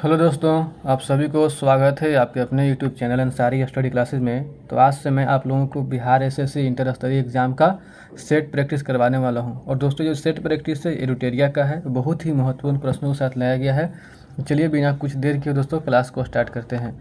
Hello दोस्तों, आप सभी को स्वागत है आपके अपने YouTube channel Ansari study classes में। तो आज से मैं आप लोगों को बिहार एसएससी इंटर स्तरीय एग्ज़ाम का सेट प्रैक्टिस करवाने वाला हूं। और दोस्तों, जो सेट प्रैक्टिस है एडुटेरिया का है, बहुत ही महत्वपूर्ण प्रश्नों के साथ लाया गया है। चलिए बिना कुछ देर किए दोस्तों क्लास को स्टार्ट करते हैं।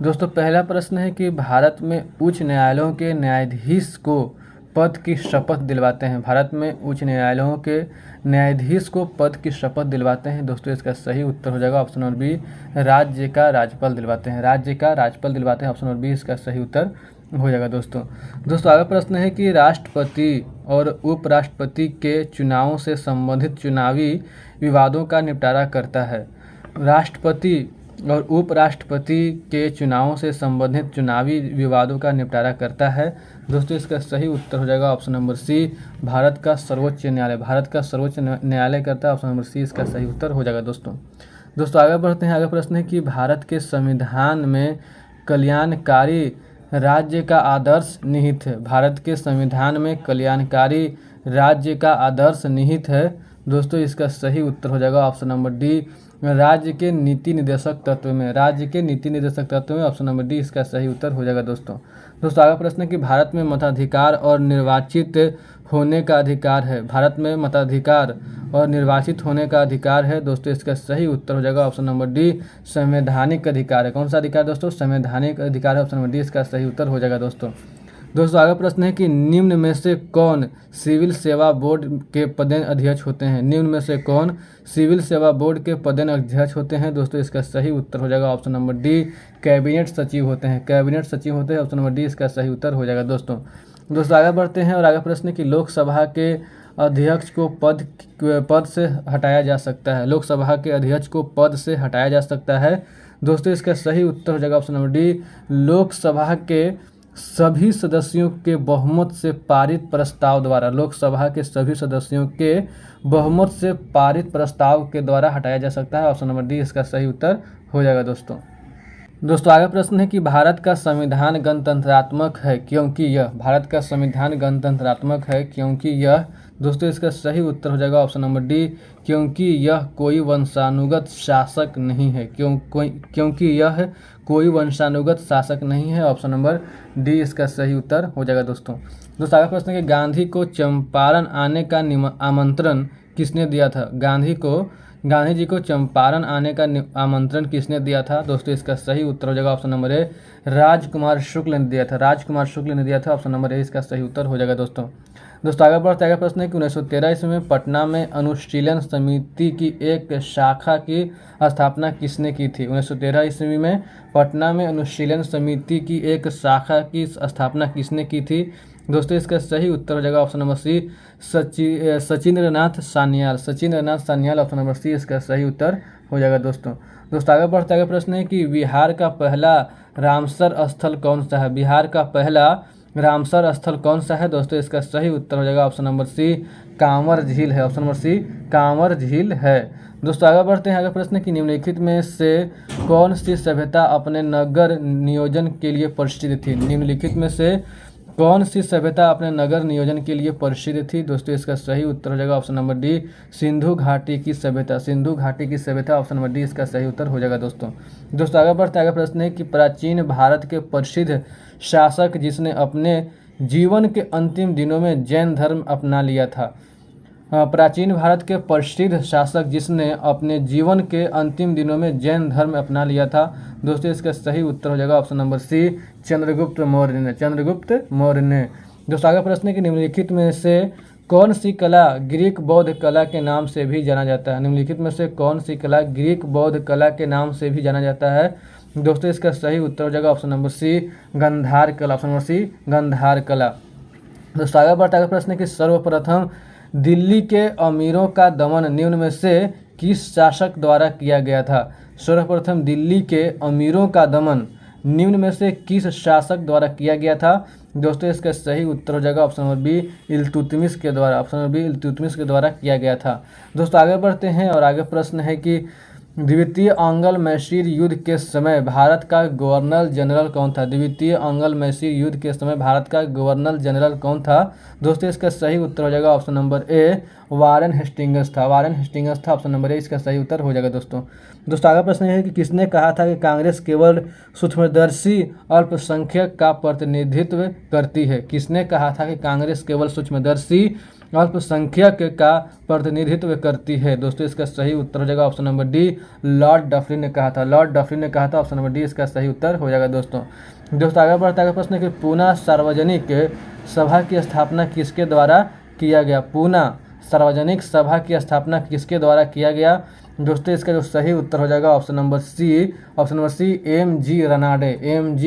दोस्तों, पहला प्रश्न है कि भारत में उच्च न्यायालयों के न्यायाधीश को पद की शपथ दिलवाते हैं। भारत में उच्च न्यायालयों के न्यायाधीश को पद की शपथ दिलवाते हैं। दोस्तों, इसका सही उत्तर हो जाएगा ऑप्शन नंबर बी, राज्य का राज्यपाल दिलवाते हैं। राज्य का राज्यपाल दिलवाते हैं, ऑप्शन नंबर बी इसका सही उत्तर हो जाएगा। दोस्तों आगे प्रश्न है कि राष्ट्रपति और उपराष्ट्रपति के चुनावों से संबंधित चुनावी विवादों का निपटारा करता है। राष्ट्रपति और उपराष्ट्रपति के चुनावों से संबंधित चुनावी विवादों का निपटारा करता है। दोस्तों, इसका सही उत्तर हो जाएगा ऑप्शन नंबर सी, भारत का सर्वोच्च न्यायालय। भारत का सर्वोच्च न्यायालय करता है, ऑप्शन नंबर सी इसका सही उत्तर हो जाएगा। दोस्तों आगे बढ़ते हैं। आगे प्रश्न है कि भारत के संविधान में कल्याणकारी राज्य का आदर्श निहित है। भारत के संविधान में कल्याणकारी राज्य का आदर्श निहित है। दोस्तों, इसका सही उत्तर हो जाएगा ऑप्शन नंबर डी, राज्य के नीति निर्देशक तत्व में। राज्य के नीति निर्देशक तत्व में, ऑप्शन नंबर डी इसका सही उत्तर हो जाएगा। दोस्तों आगे प्रश्न है कि भारत में मताधिकार और निर्वाचित होने का अधिकार है। भारत में मताधिकार और निर्वाचित होने का अधिकार है। दोस्तों, इसका सही उत्तर हो जाएगा ऑप्शन नंबर डी, संवैधानिक अधिकार है। कौन सा अधिकार दोस्तों? संवैधानिक अधिकार है, ऑप्शन नंबर डी इसका सही उत्तर हो जाएगा। दोस्तों आगे प्रश्न है कि निम्न में से कौन सिविल सेवा बोर्ड के पदेन अध्यक्ष होते हैं। निम्न में से कौन सिविल सेवा बोर्ड के पदेन अध्यक्ष होते हैं। दोस्तों, इसका सही उत्तर हो जाएगा ऑप्शन नंबर डी, कैबिनेट सचिव होते हैं। कैबिनेट सचिव होते हैं, ऑप्शन नंबर डी इसका सही उत्तर हो जाएगा। दोस्तों आगे बढ़ते हैं और आगे प्रश्न है कि लोकसभा के अध्यक्ष को पद से हटाया जा सकता है। लोकसभा के अध्यक्ष को पद से हटाया जा सकता है। दोस्तों, इसका सही उत्तर हो जाएगा ऑप्शन नंबर डी, लोकसभा के सभी सदस्यों के बहुमत से पारित प्रस्ताव द्वारा। लोकसभा के सभी सदस्यों के बहुमत से पारित प्रस्ताव के द्वारा हटाया जा सकता है। ऑप्शन नंबर डी इसका सही उत्तर हो जाएगा। दोस्तों आगे प्रश्न है कि भारत का संविधान गणतंत्रात्मक है क्योंकि यह। भारत का संविधान गणतंत्रात्मक है क्योंकि यह। दोस्तों, इसका सही उत्तर हो जाएगा ऑप्शन नंबर डी, क्योंकि यह कोई वंशानुगत शासक नहीं है। क्योंकि यह कोई वंशानुगत शासक नहीं है, ऑप्शन नंबर डी इसका सही उत्तर हो जाएगा। दोस्तों आगे प्रश्न है कि गांधी को चंपारण आने का आमंत्रण किसने दिया था। गांधी जी को चंपारण आने का आमंत्रण किसने दिया था। दोस्तों, इसका सही उत्तर हो जाएगा ऑप्शन नंबर ए, राजकुमार शुक्ल ने दिया था। राजकुमार शुक्ल ने दिया था, ऑप्शन नंबर ए इसका सही उत्तर हो जाएगा। दोस्तों आगे बढ़ते आगे प्रश्न है कि 1913 ईस्वी में पटना में अनुशीलन समिति की एक शाखा की स्थापना किसने की थी। 1913 ईस्वी में पटना में अनुशीलन समिति की एक शाखा की स्थापना किसने की थी। दोस्तों, इसका सही उत्तर हो जाएगा option number C, Sachindranath Sanyal. Sachindranath Sanyal, option number C इसका सही उत्तर हो जाएगा। दोस्तों आगे बढ़ते आगे प्रश्न है कि बिहार का पहला रामसर स्थल कौन सा है। बिहार का पहला रामसर स्थल कौन सा है। दोस्तों, इसका सही उत्तर हो जाएगा ऑप्शन नंबर सी, कांवर झील है। ऑप्शन नंबर सी, कांवर झील है। दोस्तों आगे बढ़ते हैं। आगे प्रश्न कि निम्नलिखित में से कौन सी सभ्यता अपने नगर नियोजन के लिए प्रसिद्ध थी। निम्नलिखित में से कौन सी सभ्यता अपने नगर नियोजन के लिए प्रसिद्ध थी। दोस्तों, इसका सही उत्तर हो जाएगा ऑप्शन नंबर डी, सिंधु घाटी की सभ्यता। सिंधु घाटी की सभ्यता, ऑप्शन नंबर डी इसका सही उत्तर हो जाएगा। दोस्तों आगे बढ़ते आगे प्रश्न है कि प्राचीन भारत के प्रसिद्ध शासक जिसने अपने जीवन के अंतिम दिनों में जैन धर्म अपना लिया था। प्राचीन भारत के प्रसिद्ध शासक जिसने अपने जीवन के अंतिम दिनों में जैन धर्म अपना लिया था। दोस्तों, इसका सही उत्तर हो जाएगा option number C, Chandragupta Maurya ने। चंद्रगुप्त मौर्य ने। दोस्तों आगे प्रश्न है कि निम्नलिखित में से कौन सी कला ग्रीक बौद्ध कला के नाम से भी जाना जाता है। निम्नलिखित में से कौन सी कला ग्रीक बौद्ध कला के नाम से भी जाना जाता है। दोस्तों, इसका सही उत्तर हो जाएगा ऑप्शन नंबर सी, गंधार कला। ऑप्शन नंबर सी, गंधार कला। दोस्तों आगे बढ़ते आगे प्रश्न है कि सर्वप्रथम दिल्ली के अमीरों का दमन निम्न में से किस शासक द्वारा किया गया था। सर्वप्रथम दिल्ली के अमीरों का दमन निम्न में से किस शासक द्वारा किया गया था। दोस्तों, इसका सही उत्तर हो जाएगा ऑप्शन नंबर बी, इल्तुतमिश के द्वारा। ऑप्शन नंबर बी, इल्तुतमिश के द्वारा किया गया था। दोस्तों आगे बढ़ते हैं और आगे प्रश्न है कि द्वितीय अंगल मैसूर युद्ध के समय भारत का गवर्नर जनरल कौन था। द्वितीय अंगल मैसूर युद्ध के समय भारत का गवर्नर जनरल कौन था। दोस्तों, इसका सही उत्तर हो जाएगा ऑप्शन नंबर ए, वारेन हेस्टिंग्स था। वारेन हेस्टिंग्स था, ऑप्शन नंबर ए इसका सही उत्तर हो जाएगा। दोस्तों आगे प्रश्न है कि किसने कहा था कि कांग्रेस केवल सूक्ष्मदर्शी अल्पसंख्यक का प्रतिनिधित्व करती है? किसने कहा था कि कांग्रेस केवल सूक्ष्मदर्शी अल्पसंख्यक का प्रतिनिधित्व करती है? दोस्तों इसका सही उत्तर हो जाएगा option number D, Lord Dufferin ने कहा था। लॉर्ड डफरिन ने कहा था, ऑप्शन नंबर डी इसका सही उत्तर हो जाएगा। दोस्तों आगे बढ़ता है प्रश्न कि पूना सार्वजनिक सभा की स्थापना किसके द्वारा किया गया? पूना सार्वजनिक सभा की स्थापना किसके द्वारा किया गया? दोस्तों इसका जो सही उत्तर हो जाएगा option number C MG.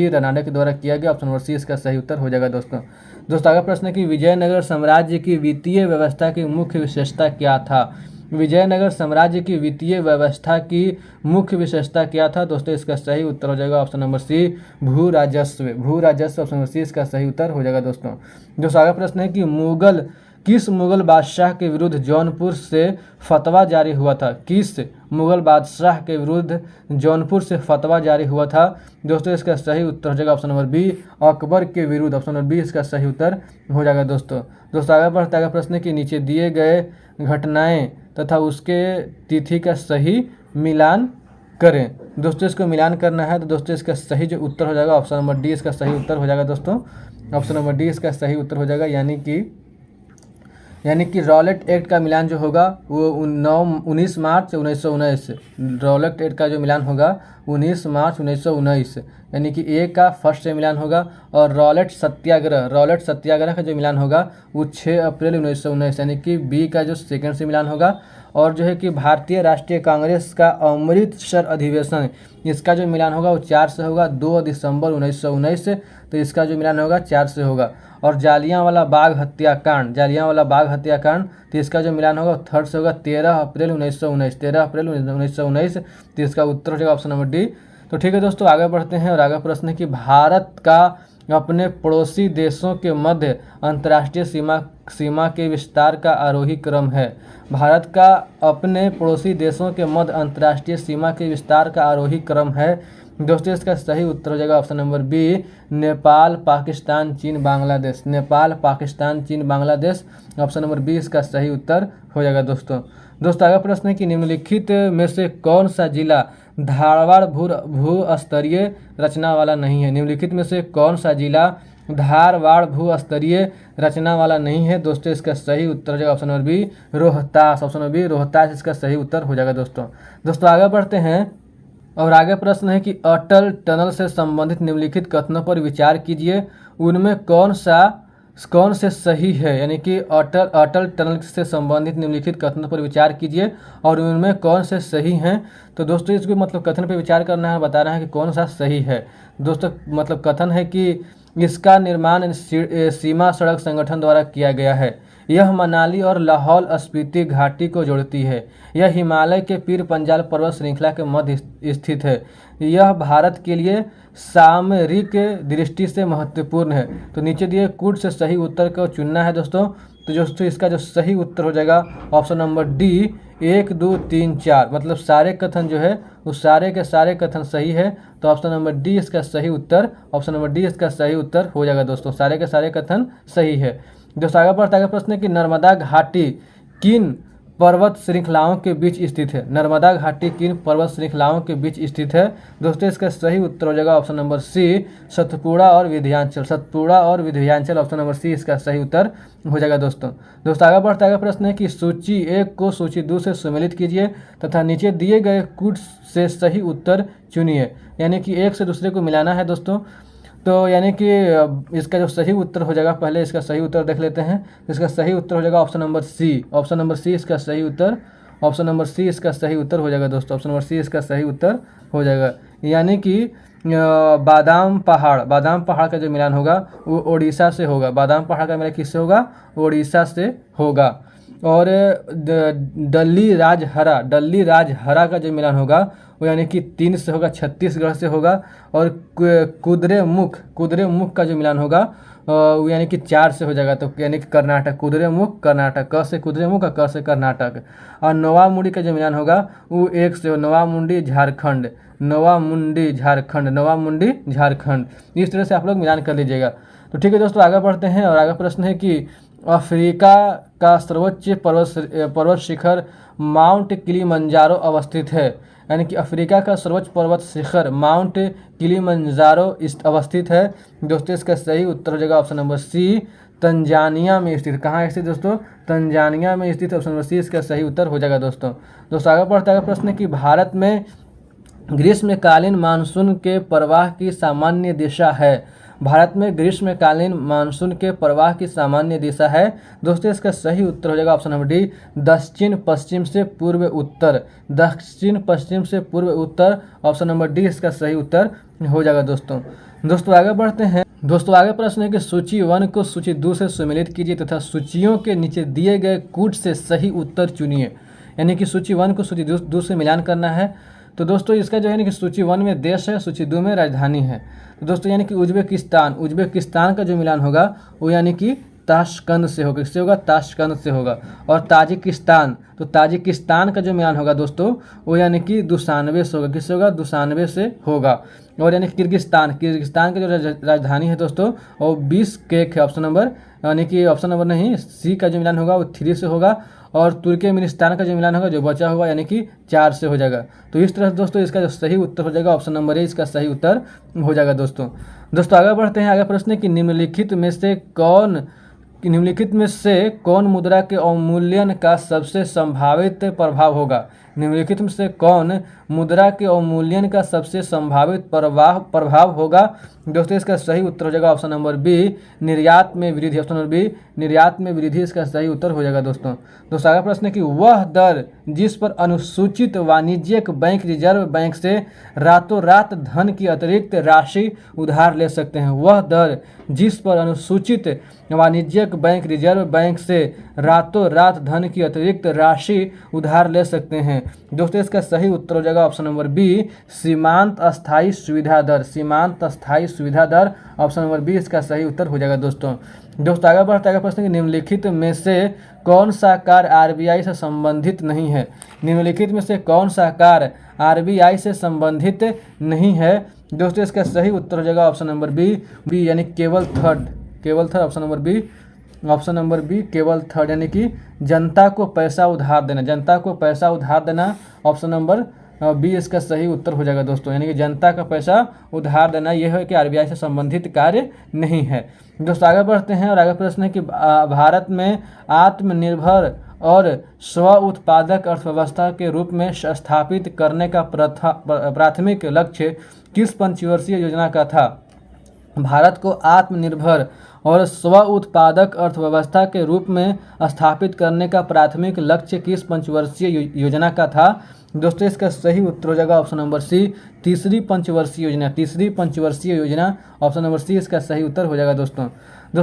Ranade के द्वारा किया गया। ऑप्शन नंबर सी इसका सही उत्तर हो जाएगा। दोस्तों आगे प्रश्न है कि विजयनगर साम्राज्य की वित्तीय व्यवस्था की मुख्य विशेषता क्या था? विजयनगर साम्राज्य की वित्तीय व्यवस्था की मुख्य विशेषता क्या था? दोस्तों इसका सही उत्तर हो जाएगा ऑप्शन नंबर सी, भू राजस्व। ऑप्शन नंबर सी इसका सही उत्तर हो जाएगा। दोस्तों आगे प्रश्न है कि किस मुगल बादशाह के विरुद्ध जौनपुर से फतवा जारी हुआ था? किस मुगल बादशाह के विरुद्ध जौनपुर से फतवा जारी हुआ था? दोस्तों इसका सही उत्तर हो जाएगा ऑप्शन नंबर बी, अकबर के विरुद्ध। ऑप्शन नंबर बी इसका सही उत्तर हो जाएगा। दोस्तों आगे बढ़ता है प्रश्न कि नीचे दिए गए घटनाएं तथा उसके तिथि का सही मिलान करें। दोस्तों इसको मिलान करना है, तो दोस्तों इसका सही जो उत्तर हो जाएगा ऑप्शन नंबर डी इसका सही उत्तर हो जाएगा। दोस्तों ऑप्शन नंबर डी इसका सही उत्तर हो जाएगा, यानी कि रॉलेट एक्ट का मिलान जो होगा वो 19 मार्च 1919। रॉलेट एक्ट का जो मिलान होगा 19 मार्च 1919, यानी कि ए का फर्स्ट से मिलान होगा। और रॉलेट सत्याग्रह का जो मिलान होगा वो 6 अप्रैल 1919, यानी कि बी का जो सेकंड से मिलान होगा। और जो है कि भारतीय राष्ट्रीय कांग्रेस का अमृतसर अधिवेशन, इसका जो मिलान होगा वो 4 से होगा, 2 दिसंबर 1919 से, तो इसका जो मिलान होगा 4 से होगा। और जालियांवाला बाग हत्याकांड, तो इसका जो मिलान होगा 3rd से होगा, 13 अप्रैल 1919, तो इसका उत्तर हो जाएगा ऑप्शन नंबर डी। तो ठीक है दोस्तों, आगे बढ़ते हैं और आगे प्रश्न है कि भारत का अपने पड़ोसी देशों के मध्य अंतर्राष्ट्रीय सीमा के विस्तार का आरोही क्रम है। भारत का अपने पड़ोसी देशों के मध्य अंतर्राष्ट्रीय सीमा के विस्तार का आरोही क्रम है। दोस्तों इसका सही उत्तर हो जाएगा option number B, Nepal, Pakistan, चीन, बांग्लादेश। ऑप्शन नंबर बी इसका सही उत्तर हो जाएगा। दोस्तों आगे प्रश्न है कि निम्नलिखित में से कौन सा जिला धारवाड़ भू स्तरीय रचना वाला नहीं है? निम्नलिखित में से कौन सा जिला धारवाड़ भू स्तरीय रचना वाला नहीं है? दोस्तों इसका सही उत्तर हो जाएगा option number B, Rohtas. Option number B Rohtas इसका सही उत्तर हो जाएगा। दोस्तों आगे बढ़ते हैं और आगे प्रश्न है कि अटल टनल से संबंधित निम्नलिखित कथनों पर विचार कीजिए, उनमें कौन से सही है? यानी कि अटल टनल से संबंधित निम्नलिखित कथनों पर विचार कीजिए और उनमें कौन से सही हैं। तो दोस्तों इसको मतलब कथन पर विचार करना है, बता रहा है कि कौन सा सही है। दोस्तों मतलब कथन है कि इसका निर्माण सीमा सड़क संगठन द्वारा किया गया है। यह मनाली और लाहौल स्पीति घाटी को जोड़ती है। यह हिमालय के पीर पंजाल पर्वत श्रृंखला के मध्य स्थित है। यह भारत के लिए सामरिक दृष्टि से महत्वपूर्ण है। तो नीचे दिए कुछ से सही उत्तर को चुनना है दोस्तों। तो दोस्तों इसका जो सही उत्तर हो जाएगा ऑप्शन नंबर डी, 1, 2, 3, 4, मतलब सारे कथन जो है वो सारे के सारे कथन सही है। तो ऑप्शन नंबर डी इसका सही उत्तर हो जाएगा। दोस्तों सारे के सारे कथन सही है। दोस्तों आगे बढ़ता है प्रश्न है कि नर्मदा घाटी किन पर्वत श्रृंखलाओं के बीच स्थित है? दोस्तों इसका सही उत्तर हो जाएगा ऑप्शन नंबर सी, सतपुड़ा और विंध्याचल। ऑप्शन नंबर सी इसका सही उत्तर हो जाएगा। दोस्तों आगे बढ़ता है प्रश्न है कि सूची 1 को सूची 2 से सम्मिलित कीजिए तथा नीचे दिए गए कुछ से सही उत्तर चुनिए, यानी कि एक से दूसरे को मिलाना है दोस्तों। तो यानी कि इसका जो सही उत्तर हो जाएगा, पहले इसका सही उत्तर देख लेते हैं। इसका सही उत्तर हो जाएगा ऑप्शन नंबर सी इसका सही उत्तर हो जाएगा। दोस्तों ऑप्शन नंबर सी इसका सही उत्तर हो जाएगा, यानी कि बादाम पहाड़ का जो मिलान होगा वो ओडिशा से होगा। बादाम पहाड़ का मिलान किससे होगा? ओडिशा से होगा। और डल्ली राजहरा का जो मिलान होगा वो यानी कि 3 से होगा, छत्तीसगढ़ से होगा। और कुद्रेमुख का जो मिलान होगा वो यानी कि 4 से हो जाएगा, तो यानी कि कर्नाटक, कुद्रेमुख कर्नाटक, क से कुद्रेमुख और क से कर्नाटक। और नवामुंडी का जो मिलान होगा वो 1 से, नवामुंडी झारखंड। इस तरह से आप लोग मिलान कर लीजिएगा। तो ठीक है दोस्तों, आगे बढ़ते हैं और आगे प्रश्न है कि अफ्रीका का सर्वोच्च पर्वत शिखर माउंट किलिमंजारो अवस्थित है। यानी कि अफ्रीका का सर्वोच्च पर्वत शिखर माउंट किलिमंजारो अवस्थित है? दोस्तों इसका सही उत्तर हो जाएगा ऑप्शन नंबर सी, तंजानिया में स्थित। कहाँ स्थित दोस्तों? तंजानिया में स्थित। ऑप्शन नंबर सी इसका सही उत्तर हो जाएगा दोस्तों। आगे बढ़ता है प्रश्न कि भारत में ग्रीष्मकालीन मानसून के प्रवाह की सामान्य दिशा है? भारत में ग्रीष्मकालीन मानसून के प्रवाह की सामान्य दिशा है? दोस्तों इसका सही उत्तर हो जाएगा ऑप्शन नंबर डी, दक्षिण पश्चिम से पूर्व उत्तर। दक्षिण पश्चिम से पूर्व उत्तर, ऑप्शन नंबर डी इसका सही उत्तर हो जाएगा दोस्तों आगे बढ़ते हैं। आगे प्रश्न है कि सूची 1 को सूची 2 से सम्मिलित कीजिए तथा सूचियों के नीचे दिए गए कूट से सही उत्तर चुनिए। यानी कि सूची 1 को सूची 2 से मिलान करना है। तो दोस्तों इसका जो है ना कि सूची 1 में देश है, सूची 2 में राजधानी है। तो दोस्तों यानी कि उज्बेकिस्तान का जो मिलान होगा वो यानी कि ताशकंद से होगा। किससे होगा? ताशकंद से होगा। और ताजिकिस्तान, तो ताजिकिस्तान का जो मिलान होगा दोस्तों वो यानी कि दुशानबे से होगा। किससे होगा? दुशानबे से होगा। और यानी किर्गिस्तान की जो राजधानी है दोस्तों वो बिश्केक है। ऑप्शन नंबर यानी कि ऑप्शन नंबर नहीं, सी का जो मिलान होगा वो 3 से होगा। और तुर्कमेनिस्तान का जो मिलान होगा जो बचा हुआ यानी कि 4 से हो जाएगा। तो इस तरह से दोस्तों इसका जो सही उत्तर हो जाएगा ऑप्शन नंबर ए इसका सही उत्तर हो जाएगा दोस्तों आगे बढ़ते हैं। आगे प्रश्न है कि निम्नलिखित में से कौन मुद्रा के अवमूल्यन का सबसे संभावित प्रभाव होगा? निम्नलिखित में से कौन मुद्रा के अवमूल्यन का सबसे संभावित प्रभाव होगा? दोस्तों इसका सही उत्तर हो जाएगा ऑप्शन नंबर बी, निर्यात में वृद्धि। ऑप्शन नंबर बी, निर्यात में वृद्धि इसका सही उत्तर हो जाएगा दोस्तों आगे प्रश्न है कि वह दर जिस पर अनुसूचित वाणिज्यिक बैंक रिजर्व बैंक से रातों रात धन की अतिरिक्त राशि उधार ले सकते हैं। वह दर जिस पर अनुसूचित वाणिज्यिक बैंक रिजर्व बैंक से रातों रात धन की अतिरिक्त राशि उधार ले सकते हैं। दोस्तों इसका सही उत्तर हो जाएगा ऑप्शन नंबर बी, सीमांत अस्थायी सुविधा दर। सीमांत अस्थायी सुविधा दर, ऑप्शन नंबर बी इसका सही उत्तर हो जाएगा दोस्तों आगे बढ़ते आगे प्रश्न कि निम्नलिखित में से कौन सा कार्य आरबीआई से संबंधित नहीं है? निम्नलिखित में से कौन सा कार्य आरबीआई से संबंधित नहीं है? दोस्तों इसका सही उत्तर हो जाएगा ऑप्शन नंबर बी यानी केवल थर्ड। ऑप्शन नंबर बी केवल थर्ड यानी कि जनता को पैसा उधार देना। ऑप्शन नंबर बी इसका सही उत्तर हो जाएगा दोस्तों यानी कि जनता का पैसा उधार देना यह है कि आरबीआई से संबंधित कार्य नहीं है। आगे बढ़ते हैं और आगे प्रश्न है कि भारत में आत्मनिर्भर और स्व उत्पादक अर्थव्यवस्था के रूप में स्थापित करने का प्राथमिक लक्ष्य किस पंचवर्षीय योजना का था? भारत को आत्मनिर्भर और स्व उत्पादक अर्थव्यवस्था के रूप में स्थापित करने का प्राथमिक लक्ष्य किस पंचवर्षीय योजना का था? दोस्तों इसका सही उत्तर हो जाएगा ऑप्शन नंबर सी, तीसरी पंचवर्षीय योजना। ऑप्शन नंबर सी इसका सही उत्तर हो जाएगा दोस्तों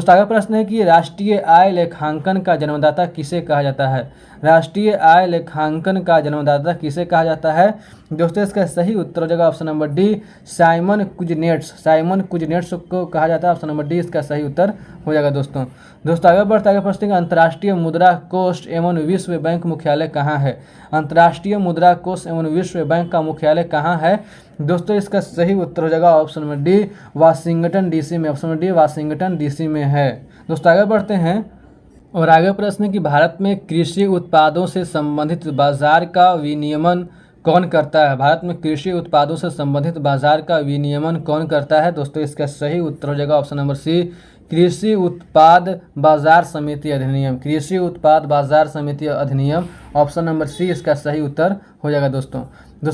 आगे प्रश्न है कि राष्ट्रीय आय लेखांकन का जन्मदाता किसे कहा जाता है? राष्ट्रीय आय लेखांकन का जन्मदाता किसे कहा जाता है? दोस्तों इसका सही उत्तर हो जाएगा option number D, Simon Kuznets को कहा जाता है। ऑप्शन नंबर डी इसका सही उत्तर हो जाएगा दोस्तों आगे बढ़ते आगे प्रश्न है अंतर्राष्ट्रीय मुद्रा कोष एवं विश्व बैंक मुख्यालय कहाँ है? अंतर्राष्ट्रीय मुद्रा कोष एवं विश्व बैंक का मुख्यालय कहाँ है? दोस्तों इसका सही उत्तर हो जाएगा option number D, Washington DC में। Option number D Washington DC में है। आगे बढ़ते हैं और आगे प्रश्न है कि भारत में कृषि उत्पादों से संबंधित बाजार का विनियमन कौन करता है? भारत में कृषि उत्पादों से संबंधित बाजार का विनियमन कौन करता है? दोस्तों इसका सही उत्तर हो जाएगा ऑप्शन नंबर सी, कृषि उत्पाद बाजार समिति अधिनियम। ऑप्शन नंबर सी इसका सही उत्तर हो जाएगा दोस्तों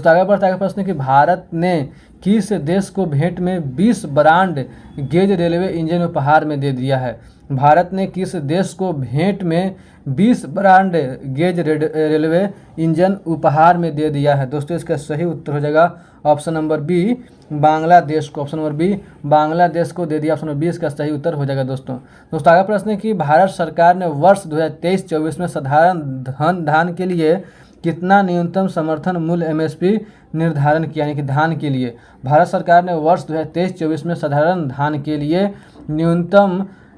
आगे बढ़ता है प्रश्न कि भारत ने किस देश को भेंट में 20 ब्रांड गेज रेलवे इंजन उपहार में दे दिया है? भारत ने किस देश को भेंट में 20 ब्रांड गेज रेलवे इंजन उपहार में दे दिया है? दोस्तों इसका सही उत्तर हो जाएगा ऑप्शन नंबर बी, बांग्लादेश को। ऑप्शन नंबर बी बांग्लादेश को दे दिया। ऑप्शन नंबर बी इसका सही उत्तर हो जाएगा दोस्तों आगे प्रश्न है कि भारत सरकार ने वर्ष 2023-24 में साधारण धान के लिए कितना न्यूनतम समर्थन मूल्य एमएसपी निर्धारण किया? यानी कि धान के लिए भारत सरकार ने वर्ष 2023-24 में साधारण धान के लिए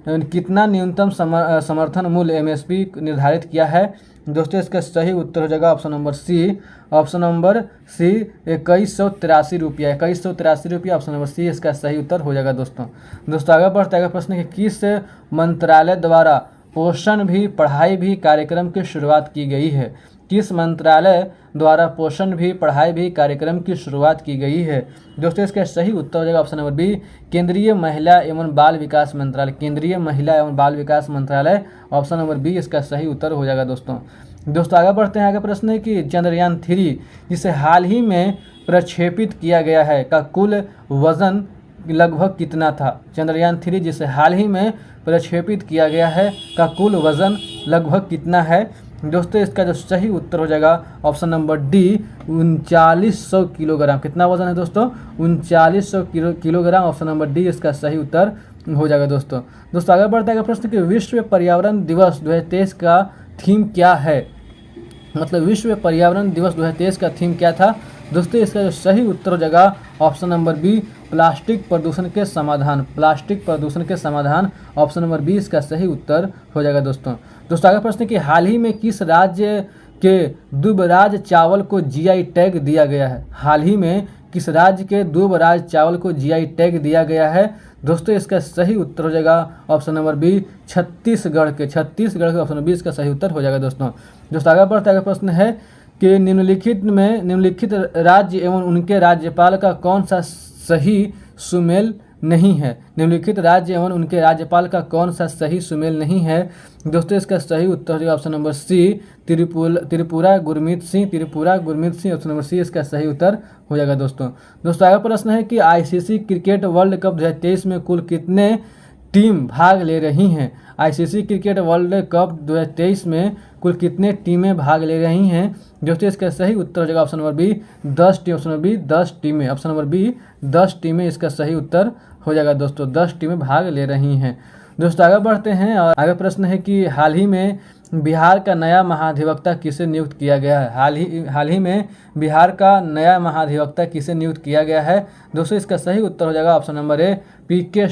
कितना न्यूनतम समर्थन मूल्य एमएसपी निर्धारित किया है? दोस्तों इसका सही उत्तर हो जाएगा ऑप्शन नंबर सी 2183 रुपया। 2183 रुपया। ऑप्शन नंबर सी इसका सही उत्तर हो जाएगा दोस्तों आगे बढ़ते आगे प्रश्न है किस मंत्रालय द्वारा पोषण भी पढ़ाई भी कार्यक्रम की शुरुआत की गई है? किस मंत्रालय द्वारा पोषण भी पढ़ाई भी कार्यक्रम की शुरुआत की गई है? दोस्तों इसका सही उत्तर हो जाएगा ऑप्शन नंबर बी, केंद्रीय महिला एवं बाल विकास मंत्रालय। केंद्रीय महिला एवं बाल विकास मंत्रालय, ऑप्शन नंबर बी इसका सही उत्तर हो जाएगा दोस्तों। आगे बढ़ते हैं। आगे प्रश्न है कि चंद्रयान 3 जिसे हाल ही में प्रक्षेपित किया गया है का कुल वजन लगभग कितना था? चंद्रयान 3 जिसे हाल ही में प्रक्षेपित किया गया है का कुल वजन लगभग कितना है? दोस्तों इसका जो सही उत्तर हो जाएगा ऑप्शन नंबर डी, 3900 किलोग्राम। कितना वजन है दोस्तों? 3900 किलोग्राम। ऑप्शन नंबर डी इसका सही उत्तर हो जाएगा दोस्तों। आगे बढ़ते हैं प्रश्न कि विश्व पर्यावरण दिवस 2023 का थीम क्या है? मतलब विश्व पर्यावरण दिवस 2023 का थीम क्या था? दोस्तों इसका जो सही उत्तर हो जाएगा ऑप्शन नंबर बी, प्लास्टिक प्रदूषण के समाधान। प्लास्टिक प्रदूषण के समाधान, ऑप्शन नंबर बी इसका सही उत्तर हो जाएगा दोस्तों। आगे प्रश्न कि हाल ही में किस राज्य के दुबराज चावल को जीआई टैग दिया गया है? हाल ही में किस राज्य के दुबराज चावल को जीआई टैग दिया गया है? दोस्तों इसका सही उत्तर हो जाएगा ऑप्शन नंबर बी, छत्तीसगढ़ के ऑप्शन नंबर बी इसका सही उत्तर हो जाएगा दोस्तों। आगे बढ़ते आगे प्रश्न है कि निम्नलिखित राज्य एवं उनके राज्यपाल का कौन सा सही सुमेल नहीं है? निम्नलिखित राज्य एवं उनके राज्यपाल का कौन सा सही सुमेल नहीं है? दोस्तों इसका सही उत्तर हो जाएगा option number C, Tripura Gurmeet Singh. Option number C इसका सही उत्तर हो जाएगा दोस्तों। आगे प्रश्न है कि आईसीसी क्रिकेट वर्ल्ड कप 2023 में कुल कितने टीम भाग ले रही हैं? आईसीसी क्रिकेट वर्ल्ड कप 2023 में कुल कितने टीमें भाग ले रही हैं? दोस्तों इसका सही उत्तर हो जाएगा option number B, 10 team. Option number B 10 टीमें। ऑप्शन नंबर बी 10 टीमें इसका सही उत्तर हो जाएगा दोस्तों। 10 टीमें भाग ले रही हैं। आगे बढ़ते हैं और आगे प्रश्न है कि हाल ही में बिहार का नया महाधिवक्ता किसे नियुक्त किया गया है? हाल ही में बिहार का नया महाधिवक्ता किसे नियुक्त किया गया है? दोस्तों इसका सही उत्तर हो जाएगा ऑप्शन नंबर ए, पीके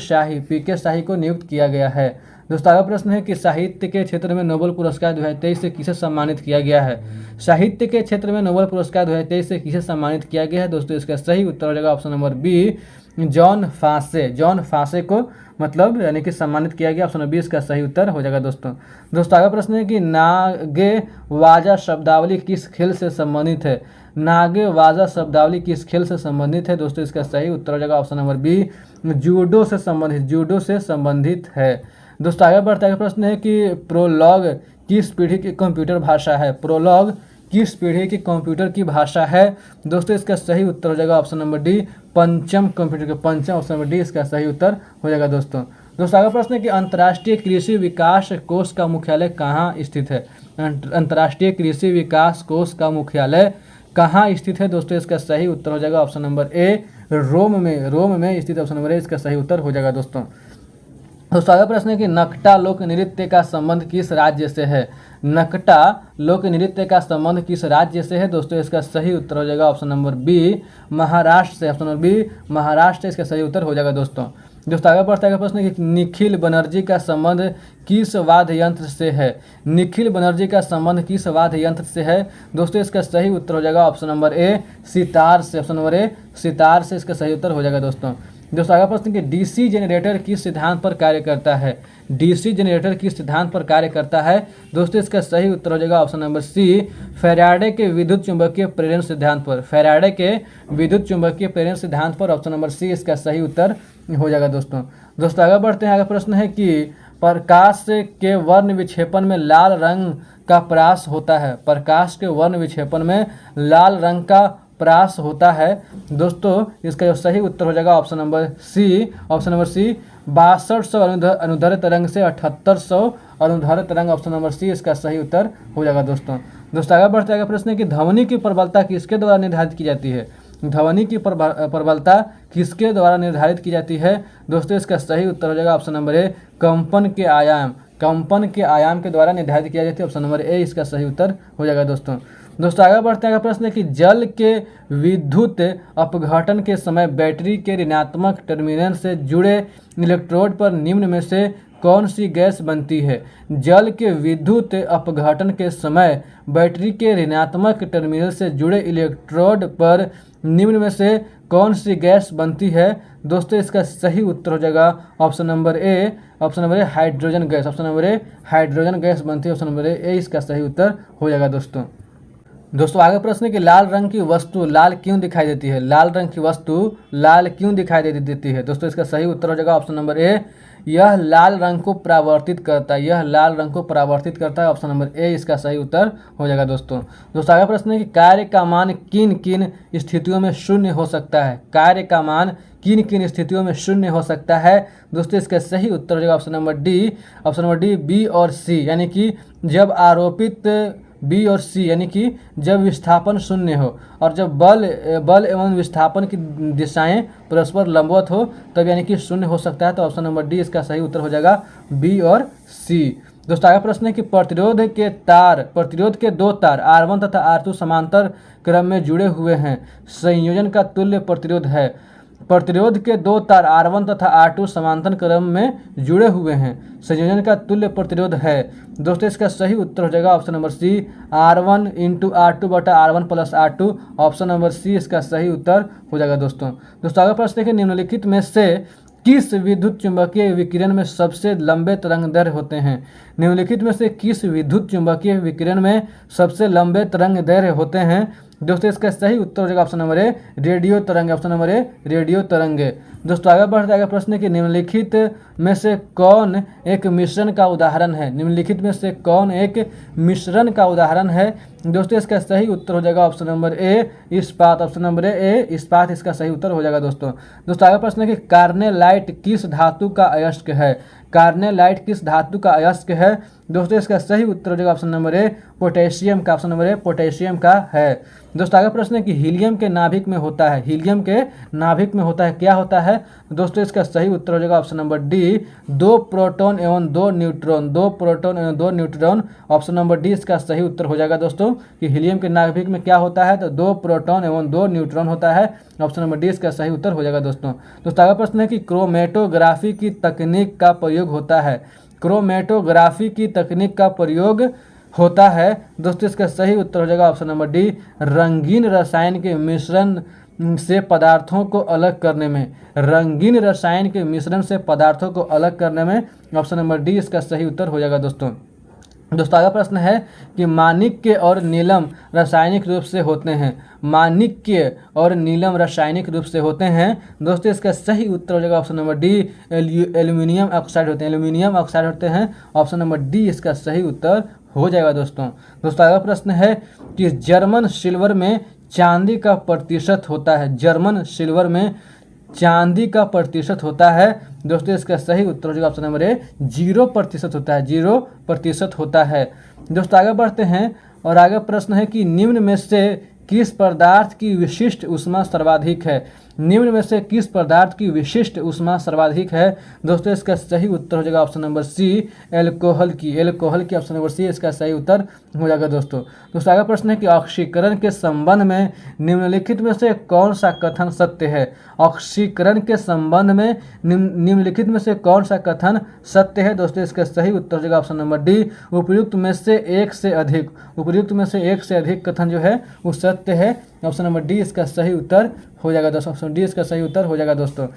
शाही को नियुक्त किया गया है। आगे प्रश्न है कि साहित्य के क्षेत्र में नोबेल पुरस्कार 2023 से किसे सम्मानित किया गया है? साहित्य के क्षेत्र में नोबेल पुरस्कार 2023 से किसे सम्मानित किया गया है? दोस्तों इसका सही उत्तर हो जाएगा ऑप्शन नंबर बी, जॉन फासे को मतलब यानी कि सम्मानित किया गया। ऑप्शन नंबर बी इसका सही उत्तर हो जाएगा दोस्तों। आगे प्रश्न है कि नागे वाजा शब्दावली किस खेल से संबंधित है? नागे वाजा शब्दावली किस खेल से संबंधित है? दोस्तों इसका सही उत्तर हो जाएगा ऑप्शन नंबर बी, जूडो से संबंधित है। आगे बढ़ते आगे प्रश्न है कि प्रोलॉग किस पीढ़ी की कंप्यूटर भाषा है? प्रोलॉग किस पीढ़ी की कंप्यूटर की भाषा है? दोस्तों इसका सही उत्तर हो जाएगा ऑप्शन नंबर डी, पंचम कंप्यूटर के पंचम। ऑप्शन नंबर डी इसका सही उत्तर हो जाएगा दोस्तों। आगे प्रश्न है कि अंतर्राष्ट्रीय कृषि विकास कोष का मुख्यालय कहाँ स्थित है? अंतर्राष्ट्रीय कृषि विकास कोष का मुख्यालय कहाँ स्थित है? दोस्तों इसका सही उत्तर हो जाएगा ऑप्शन नंबर ए, रोम में स्थित। ऑप्शन नंबर ए इसका सही उत्तर हो जाएगा दोस्तों। आगे प्रश्न है कि नकटा लोक नृत्य का संबंध किस राज्य से है? नकटा लोक नृत्य का संबंध किस राज्य से है? दोस्तों इसका सही उत्तर हो जाएगा ऑप्शन नंबर बी, महाराष्ट्र से। ऑप्शन नंबर बी महाराष्ट्र इसका सही उत्तर हो जाएगा दोस्तों। आगे बढ़ता है प्रश्न कि निखिल बनर्जी का संबंध किस वाद्य यंत्र से है? निखिल बनर्जी का संबंध किस वाद्य यंत्र से है? दोस्तों इसका सही उत्तर हो जाएगा ऑप्शन नंबर ए, सितार से। ऑप्शन नंबर ए सितार से इसका सही उत्तर हो जाएगा दोस्तों। आगे प्रश्न कि डीसी जनरेटर किस सिद्धांत पर कार्य करता है? डीसी जनरेटर किस सिद्धांत पर कार्य करता है? दोस्तों इसका सही उत्तर हो जाएगा ऑप्शन नंबर सी, फैराडे के विद्युत चुंबकीय प्रेरण सिद्धांत पर। फैराडे के विद्युत चुंबकीय प्रेरण सिद्धांत पर। ऑप्शन नंबर सी इसका सही उत्तर हो जाएगा दोस्तों। आगे बढ़ते हैं। आगे प्रश्न है कि प्रकाश के वर्ण विक्षेपण में लाल रंग का परास होता है। प्रकाश के वर्ण विक्षेपण में लाल रंग का परास होता है। दोस्तों इसका जो सही उत्तर हो जाएगा ऑप्शन नंबर सी, 6200 अनुदैर्ध्य तरंग से 7800 अनुदैर्ध्य तरंग। ऑप्शन नंबर सी इसका सही उत्तर हो जाएगा दोस्तों। आगे बढ़ते आगे प्रश्न है कि ध्वनि की प्रबलता किसके द्वारा निर्धारित की जाती है? ध्वनि की प्रबलता किसके द्वारा निर्धारित की जाती है? दोस्तों इसका सही उत्तर हो जाएगा ऑप्शन नंबर ए, कंपन के आयाम के द्वारा निर्धारित किया जाती है। ऑप्शन नंबर ए इसका सही उत्तर हो जाएगा दोस्तों। आगे बढ़ते हैं प्रश्न है कि जल के विद्युत अपघटन के समय बैटरी के ऋणात्मक टर्मिनल से जुड़े इलेक्ट्रोड पर निम्न में से कौन सी गैस बनती है? जल के विद्युत अपघटन के समय बैटरी के ऋणात्मक टर्मिनल से जुड़े इलेक्ट्रोड पर निम्न में से कौन सी गैस बनती है? दोस्तों इसका सही उत्तर हो जाएगा ऑप्शन नंबर ए, हाइड्रोजन गैस। ऑप्शन नंबर ए हाइड्रोजन गैस बनती है। ऑप्शन नंबर ए इसका सही उत्तर हो जाएगा दोस्तों। दोस्तों आगे प्रश्न है कि लाल रंग की वस्तु लाल क्यों दिखाई देती है। लाल रंग की वस्तु लाल क्यों दिखाई देती है। दोस्तों इसका सही उत्तर हो जाएगा ऑप्शन नंबर ए, यह लाल रंग को परावर्तित करता है। यह लाल रंग को परावर्तित करता है, ऑप्शन नंबर ए इसका सही उत्तर हो जाएगा। दोस्तों आगे प्रश्न है कि कार्य का मान किन किन स्थितियों में शून्य हो सकता है। कार्य का मान किन किन स्थितियों में शून्य हो सकता है। दोस्तों इसका सही उत्तर हो जाएगा ऑप्शन नंबर डी बी और सी, यानी कि जब आरोपित बी और सी, यानी कि जब विस्थापन शून्य हो और जब बल एवं विस्थापन की दिशाएं परस्पर लंबवत हो तब यानी कि शून्य हो सकता है। तो ऑप्शन नंबर डी इसका सही उत्तर हो जाएगा, बी और सी। दोस्तों आगे प्रश्न है कि प्रतिरोध के दो तार R1 तथा R2 समांतर क्रम में जुड़े हुए हैं, संयोजन का तुल्य प्रतिरोध है। प्रतिरोध के दो तार R1 तथा R2 समांतर क्रम में जुड़े हुए हैं, संयोजन का तुल्य प्रतिरोध है। दोस्तों इसका सही उत्तर हो जाएगा ऑप्शन नंबर सी, R1 × R2 बटा R1 + R2, option number C इसका सही उत्तर हो जाएगा। दोस्तों आगे प्रश्न है कि निम्नलिखित में से किस विद्युत चुंबकीय विकिरण में सबसे लंबे तरंगदैर्घ्य होते हैं। निम्नलिखित में से किस विद्युत चुंबकीय विकिरण में सबसे लंबे तरंगदैर्घ्य होते हैं। दोस्तों इसका सही उत्तर हो जाएगा ऑप्शन नंबर ए, रेडियो तरंग, ऑप्शन नंबर ए रेडियो तरंगे। दोस्तों आगे बढ़ते आगे प्रश्न है कि निम्नलिखित में से कौन एक मिश्रण का उदाहरण है। निम्नलिखित में से कौन एक मिश्रण का उदाहरण है। दोस्तों इसका सही उत्तर हो जाएगा ऑप्शन नंबर ए, इस्पात, ऑप्शन नंबर ए इस्पात इसका सही उत्तर हो जाएगा। दोस्तों आगे प्रश्न है कि कार्नेलाइट किस धातु का अयस्क है। कार्नेलाइट किस धातु का अयस्क है। दोस्तों इसका सही उत्तर हो जाएगा ऑप्शन नंबर ए, पोटेशियम का, ऑप्शन नंबर ए पोटेशियम का है। दोस्तों आगे प्रश्न है कि हीलियम के नाभिक में होता है, हीलियम के नाभिक में होता है, क्या होता है। दोस्तों इसका सही उत्तर हो जाएगा ऑप्शन नंबर डी, 2 प्रोटॉन एवं 2 न्यूट्रॉन, 2 प्रोटॉन एवं 2 न्यूट्रॉन, ऑप्शन नंबर डी इसका सही उत्तर हो जाएगा। दोस्तों कि हीलियम के नाभिक में क्या होता है, तो 2 प्रोटॉन एवं 2 न्यूट्रॉन होता है, ऑप्शन नंबर डी इसका सही उत्तर हो जाएगा। दोस्तों आगे प्रश्न है कि क्रोमेटोग्राफी की तकनीक का प्रयोग होता है। क्रोमेटोग्राफी की तकनीक का प्रयोग होता है। दोस्तों इसका सही उत्तर हो जाएगा ऑप्शन नंबर डी, रंगीन रसायन के मिश्रण से पदार्थों को अलग करने में, रंगीन रसायन के मिश्रण से पदार्थों को अलग करने में, ऑप्शन नंबर डी इसका सही उत्तर हो जाएगा। दोस्तों अगला प्रश्न है कि माणिक्य और नीलम रासायनिक रूप से होते हैं। माणिक्य और नीलम रासायनिक रूप से होते हैं। दोस्तों इसका सही उत्तर हो जाएगा option number D, aluminium oxide होते हैं, एल्यूमिनियम ऑक्साइड होते हैं, ऑप्शन नंबर डी इसका सही उत्तर हो जाएगा। दोस्तों अगला प्रश्न है कि जर्मन सिल्वर में चांदी का प्रतिशत होता है। जर्मन सिल्वर में चांदी का प्रतिशत होता है। दोस्तों इसका सही उत्तर हो जाएगा ऑप्शन नंबर ए, 0% होता है, 0% होता है। दोस्तों आगे बढ़ते हैं और आगे प्रश्न है कि निम्न में से किस पदार्थ की विशिष्ट ऊष्मा सर्वाधिक है। निम्न में से किस पदार्थ की विशिष्ट ऊष्मा सर्वाधिक है। दोस्तों इसका सही उत्तर हो जाएगा ऑप्शन नंबर सी, एल्कोहल की, एल्कोहल की, ऑप्शन नंबर सी इसका सही उत्तर हो जाएगा। दोस्तों आगे प्रश्न है कि ऑक्सीकरण के संबंध में निम्नलिखित में से कौन सा कथन सत्य है। ऑक्सीकरण के संबंध में निम्नलिखित में से कौन सा कथन सत्य है। दोस्तों इसका सही उत्तर हो जाएगा ऑप्शन नंबर डी, उपयुक्त में से एक से अधिक, उपयुक्त में से एक से अधिक कथन जो है वो सत्य है, ऑप्शन नंबर डी इसका सही उत्तर हो जाएगा। दोस्तों ऑप्शन डी इसका सही उत्तर हो जाएगा। दोस्तों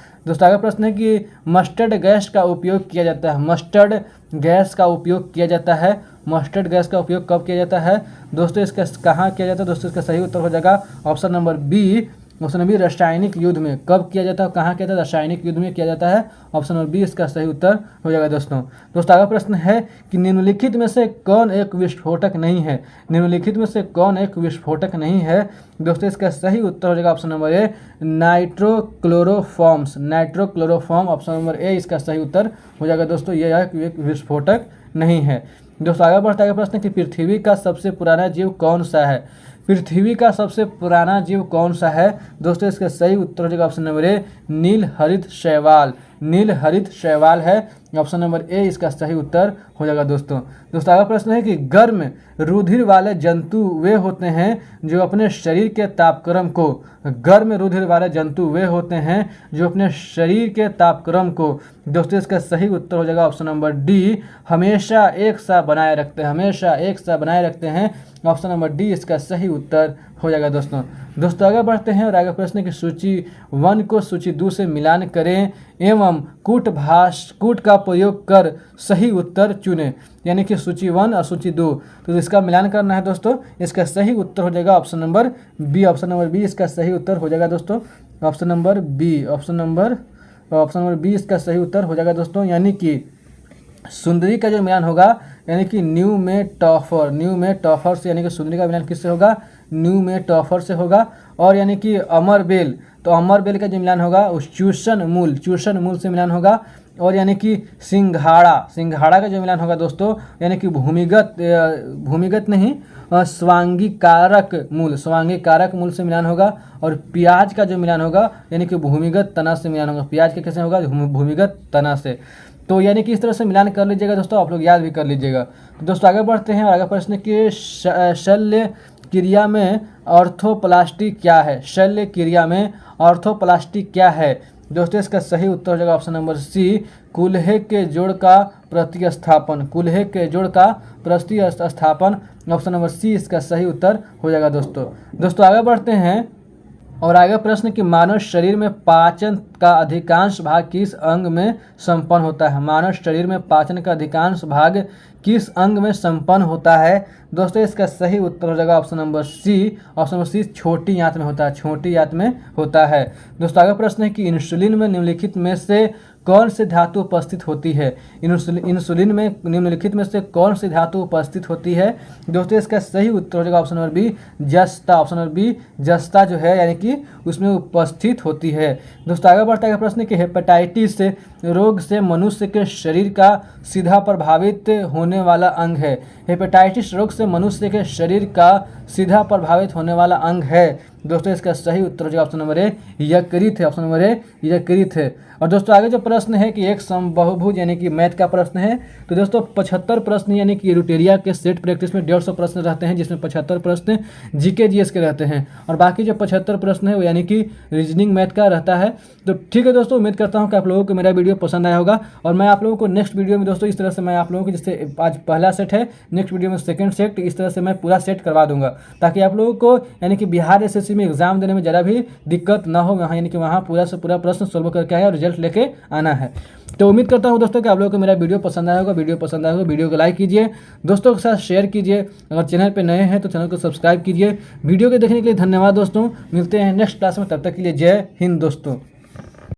आगे प्रश्न है कि मस्टर्ड गैस का उपयोग किया जाता है। मस्टर्ड गैस का उपयोग किया जाता है। मस्टर्ड गैस का उपयोग कब किया जाता है। दोस्तों इसका कहाँ किया जाता है। दोस्तों इसका सही उत्तर हो जाएगा option number B, option number B रासायनिक युद्ध में। कब किया जाता है, कहाँ किया जाता है, रासायनिक युद्ध में किया जाता है, ऑप्शन नंबर बी इसका सही उत्तर हो जाएगा। दोस्तों आगे प्रश्न है कि निम्नलिखित में से कौन एक विस्फोटक नहीं है। निम्नलिखित में से कौन एक विस्फोटक नहीं है। दोस्तों इसका सही उत्तर हो जाएगा option number A, nitrochloroforms, nitrochloroform, option number A इसका सही उत्तर हो जाएगा। दोस्तों यह एक विस्फोटक नहीं है। दोस्तों आगे बढ़ते आगे प्रश्न कि पृथ्वी का सबसे पुराना जीव कौन सा है। पृथ्वी का सबसे पुराना जीव कौन सा है। दोस्तों इसका सही उत्तर हो जाएगा ऑप्शन नंबर ए, नील हरित शैवाल, नील हरित शैवाल है, ऑप्शन नंबर ए इसका सही उत्तर हो जाएगा। दोस्तों अगला प्रश्न है कि गर्म रुधिर वाले जंतु वे होते हैं जो अपने शरीर के तापक्रम को, गर्म रुधिर वाले जंतु वे होते हैं जो अपने शरीर के तापक्रम को, दोस्तों इसका सही उत्तर हो जाएगा ऑप्शन नंबर डी, हमेशा एक सा बनाए रखते हैं, हमेशा एक सा बनाए रखते हैं, ऑप्शन नंबर डी इसका सही उत्तर हो जाएगा दोस्तों आगे बढ़ते हैं और आगे प्रश्न की सूची 1 को सूची 2 से मिलान करें एवं कूट का प्रयोग कर सही उत्तर चुनें। यानी कि सूची 1 और सूची 2, तो इसका मिलान करना है दोस्तों। इसका सही उत्तर हो जाएगा ऑप्शन नंबर बी इसका सही उत्तर हो जाएगा दोस्तों। ऑप्शन नंबर बी इसका सही उत्तर हो जाएगा दोस्तों। यानी कि सुंदरी का जो मिलान होगा यानी कि न्यू में टॉफर से, यानी कि सुंदरी का मिलान किससे होगा? न्यू में टॉफर से होगा। और यानी कि अमरबेल, तो अमरबेल का जो मिलान होगा उस चूषण मूल से मिलान होगा। और यानी कि सिंघाड़ा का जो मिलान होगा दोस्तों यानी कि भूमिगत नहीं स्वांगीकारक मूल से मिलान होगा। और प्याज का जो मिलान होगा यानी कि भूमिगत तना से मिलान होगा। प्याज का कैसे होगा? भूमिगत तना से। तो यानी कि इस तरह से मिलान कर लीजिएगा दोस्तों, आप लोग याद भी कर लीजिएगा। तो दोस्तों आगे बढ़ते हैं और आगे प्रश्न कि शल्य क्रिया में ऑर्थोप्लास्टी क्या है? शल्य क्रिया में ऑर्थोप्लास्टी क्या है दोस्तों? इसका सही उत्तर हो जाएगा ऑप्शन नंबर सी, कूल्हे के जोड़ का प्रतिस्थापन। ऑप्शन नंबर सी इसका सही उत्तर हो जाएगा दोस्तों आगे बढ़ते हैं और आगे प्रश्न कि मानव शरीर में पाचन का अधिकांश भाग किस अंग में संपन्न होता है? मानव शरीर में पाचन का अधिकांश भाग किस अंग में संपन्न होता है दोस्तों? इसका सही उत्तर हो जाएगा ऑप्शन नंबर सी छोटी आंत में होता है। दोस्तों आगे प्रश्न है कि इंसुलिन में निम्नलिखित में से कौन सी धातु उपस्थित होती है? इंसुलिन में निम्नलिखित में से कौन सी धातु उपस्थित होती है दोस्तों? इसका सही उत्तर हो जाएगा ऑप्शन नंबर बी, जस्ता जो है यानी कि उसमें उपस्थित होती है। दोस्तों आगे बढ़ता है प्रश्न कि हेपेटाइटिस रोग से मनुष्य के शरीर का सीधा प्रभावित होने वाला अंग है। हेपेटाइटिस रोग से मनुष्य के शरीर का सीधा प्रभावित होने वाला अंग है दोस्तों। इसका सही उत्तर हो जाएगा ऑप्शन नंबर ए, यकृत है। और दोस्तों आगे जो प्रश्न है कि एक समबाहुभुज यानी कि मैथ का प्रश्न है। तो दोस्तों 75 प्रश्न यानी कि रूटेरिया के सेट प्रैक्टिस में 150 प्रश्न रहते हैं, जिसमें 75 प्रश्न जीके जीएस के रहते हैं और बाकी जो 75 प्रश्न है वो यानी कि रीजनिंग मैथ का रहता है। तो ठीक है दोस्तों, उम्मीद करता हूँ कि आप लोगों को मेरा वीडियो पसंद आया होगा और मैं आप लोगों को नेक्स्ट वीडियो में दोस्तों इस तरह से मैं आप लोगों को, जैसे आज पहला सेट है, नेक्स्ट वीडियो में सेकंड सेट, इस तरह से मैं पूरा सेट करवा दूंगा ताकि आप लोगों को यानी कि बिहार एसएससी में एग्जाम देने में ज़रा भी दिक्कत ना हो। वहाँ यानी कि वहाँ पूरा से पूरा प्रश्न सोल्व करके आए और रिजल्ट लेके आना है। तो उम्मीद करता हूँ दोस्तों कि आप लोगों को मेरा वीडियो पसंद आया होगा। वीडियो को लाइक कीजिए, दोस्तों के साथ शेयर कीजिए। अगर चैनल पे नए हैं तो चैनल को सब्सक्राइब कीजिए। वीडियो को देखने के लिए धन्यवाद दोस्तों। मिलते हैं नेक्स्ट क्लास में, तब तक के लिए जय हिंद दोस्तों।